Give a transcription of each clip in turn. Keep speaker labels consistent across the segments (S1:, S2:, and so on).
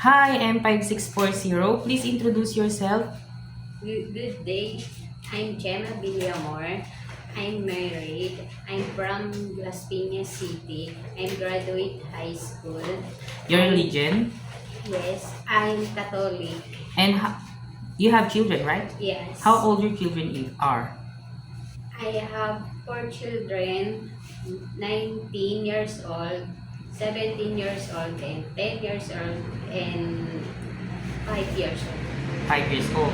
S1: Hi, M5640. Please introduce yourself.
S2: Good day. I'm Gemma Villamor. I'm married. I'm from Las Piñas City. I'm graduate high school.
S1: Your
S2: I'm,
S1: religion.
S2: yes, I'm Catholic.
S1: And you have children, right?
S2: Yes.
S1: How old your children are?
S2: I have four children, 19 years old, 17 years old, and 10 years old, and 5 years old.
S1: 5 years old.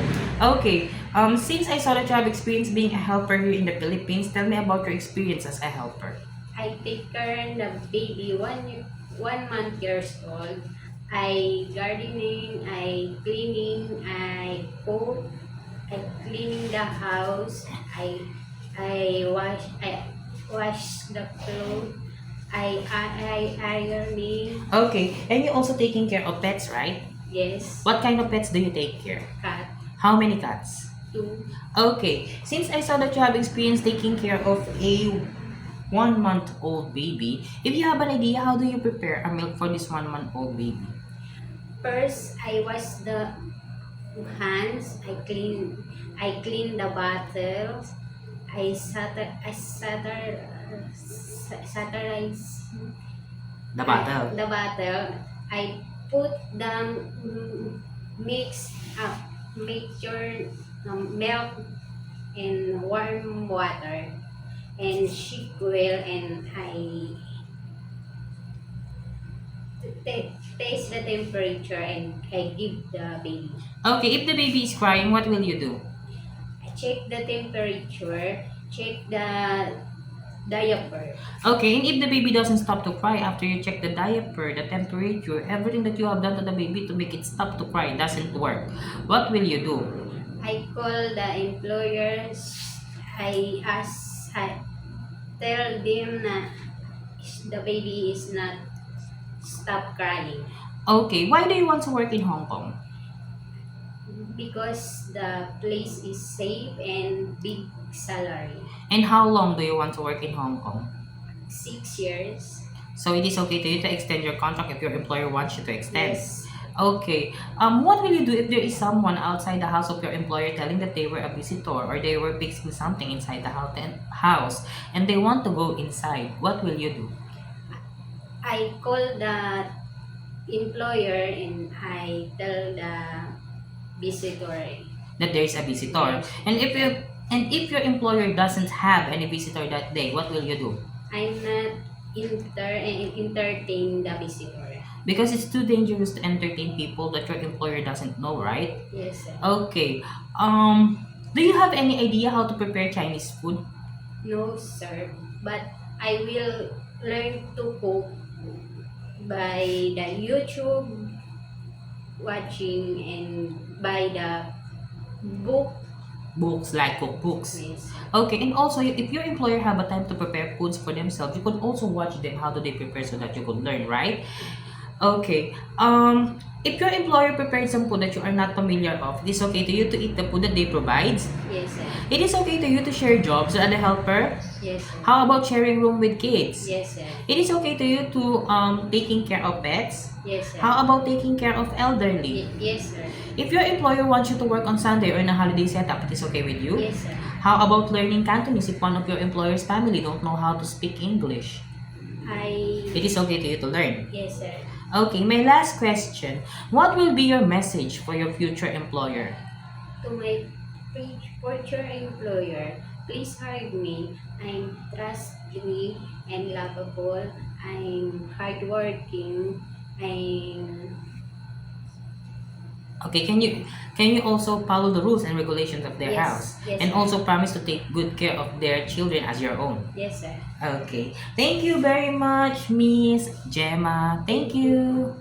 S1: Okay. Since I saw that you have experience being a helper here in the Philippines, tell me about your experience as a helper.
S2: I take care of the baby 1 month years old. I gardening, I cleaning, I cook, I cleaning the house, I wash the clothes, I ironing,
S1: Okay. And you also taking care of pets, right?
S2: yes,
S1: What kind of pets do you take care?
S2: cat,
S1: How many cats?
S2: 2,
S1: Okay. Since I saw that you have experience taking care of a 1 month old baby, if you have an idea, how do you prepare a milk for this 1 month old baby?
S2: first I wash the hands, I clean the bottles, satirize
S1: The bottle.
S2: the bottle. I put the mix up mixture milk in warm water and shake well, and I taste the temperature and I give the baby.
S1: Okay, if the baby is crying, what will you do?
S2: I check the temperature, check the diaper.
S1: Okay, and if the baby doesn't stop to cry after you check the diaper, the temperature, everything that you have done to the baby to make it stop to cry doesn't work, what will you do?
S2: I call the employers. I tell them na the baby is not stop crying
S1: Okay, why do you want to work in Hong Kong?
S2: because the place is safe and big salary.
S1: And how long do you want to work in Hong Kong?
S2: 6 years.
S1: So it is okay to you to extend your contract if your employer wants you to extend.
S2: Yes.
S1: Okay. What will you do if there is someone outside the house of your employer telling that they were a visitor or they were fixing something inside the house and they want to go inside? What will you do?
S2: I call the employer and I tell the visitor.
S1: That there is a visitor. And if your employer doesn't have any visitor that day, what will you do?
S2: I'm not entertain the visitor.
S1: Because it's too dangerous to entertain people that your employer doesn't know, right?
S2: Yes, sir.
S1: Okay. Do you have any idea how to prepare Chinese food?
S2: No, sir. But I will learn to cook by the YouTube watching and by the book.
S1: Books like cookbooks.
S2: Yes.
S1: Okay, and also if your employer have a time to prepare foods for themselves, you could also watch them how do they prepare so that you could learn, right? Okay. If your employer prepared some food that you are not familiar of, it is okay to you to eat the food that they provide.
S2: Yes, sir.
S1: It is okay to you to share jobs as a helper.
S2: Yes, sir.
S1: How about sharing room with kids?
S2: Yes, sir.
S1: It is okay to you to taking care of pets.
S2: Yes, sir.
S1: How about taking care of elderly?
S2: Yes, sir.
S1: If your employer wants you to work on Sunday or in a holiday setup, it is okay with you?
S2: Yes, sir.
S1: How about learning Cantonese if one of your employer's family don't know how to speak English? It is okay to you to learn.
S2: Yes, sir.
S1: Okay, my last question. What will be your message for your future employer?
S2: To my future employer, please hire me. I'm trustworthy and lovable. I'm hardworking.
S1: Okay, can you also follow the rules and regulations of their
S2: Yes,
S1: house
S2: yes,
S1: and
S2: sir.
S1: also promise to take good care of their children as your own?
S2: Yes, sir.
S1: Okay. Thank you very much, Miss Gemma. Thank you.